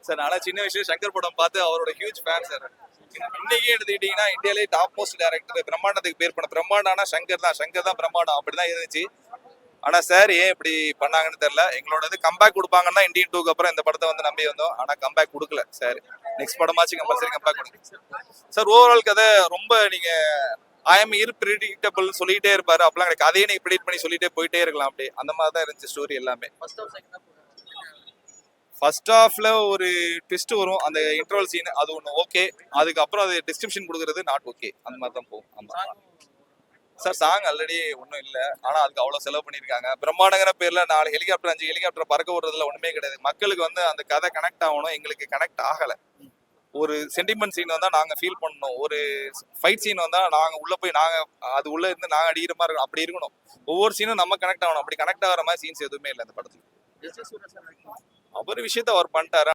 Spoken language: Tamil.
சார் நான் சின்ன வயசுல சங்கர் படம் பார்த்து அவரோட ஹியூஜ் ஃபேன் சார். இன்னைக்கு எடுத்துக்கிட்டீங்கன்னா இந்தியாலே டாப் மோஸ்ட் டைரக்டர் பிரம்மாண்டத்துக்கு பேர் பண்ண பிரம்மாண்டானா சங்கர் தான் பிரம்மாண்டம் அப்படிதான் இருந்துச்சு. ஆனா சார் ஏன் இப்படி பண்ணாங்கன்னு தெரியல. எங்களோட கம்பேக் கொடுப்பாங்கன்னா இந்தியன் 2க்கு அப்புறம் இந்த படத்தை வந்து நம்பி வந்தோம். ஆனா கம்பேக் கொடுக்கல சார். நெக்ஸ்ட் படமாச்சு கம்பல்சரி கம்பேக் கொடுங்க சார். ஓவரால் கதை ரொம்ப நீங்க ஐ எம் இர்பிரிடிக்டபிள் சொல்லிட்டே இருப்பாரு. அப்பெல்லாம் கிடையாது. கதையை நீங்க ப்ரிடிக்ட் பண்ணி சொல்லிட்டே போயிட்டே இருக்கலாம். அப்படியே அந்த மாதிரி தான் இருந்துச்சு ஸ்டோரி எல்லாமே. ஃபர்ஸ்ட் ஹாஃப்ல ஒரு ட்விஸ்ட் வரும் அந்த இன்டர்வல் சீன், அது ஒன்று ஓகே. அதுக்கப்புறம் அது டிஸ்கிரிப்ஷன் கொடுக்கறது நாட் ஓகே. அந்த மாதிரி தான் போகும். ஆமா சார் சாங் ஆல்ரெடி ஒன்றும் இல்லை. ஆனால் அதுக்கு அவ்வளோ செலவு பண்ணியிருக்காங்க. பிரம்மாண்டங்கிற பேர்ல 4 ஹெலிகாப்டர் 5 ஹெலிகாப்டர் பறக்க விடுறதுல ஒன்றுமே கிடையாது. மக்களுக்கு வந்து அந்த கதை கனெக்ட் ஆகணும். எங்களுக்கு கனெக்ட் ஆகலை. ஒரு சென்டிமெண்ட் சீன் வந்தால் நாங்கள் ஃபீல் பண்ணணும். ஒரு ஃபைட் சீன் வந்தால் நாங்கள் உள்ளே போய் அது உள்ளே இருந்து நாங்கள் அடிக்கிற மாதிரி இருக்கணும். அப்படி இருக்கணும். ஒவ்வொரு சீனும் நம்ம கனெக்ட் ஆகணும். அப்படி கனெக்ட் ஆகிற மாதிரி சீன்ஸ் எதுவுமே இல்லை இந்த படத்துல. அவர் விஷயத்த அவர் பண்ணிட்டாரு.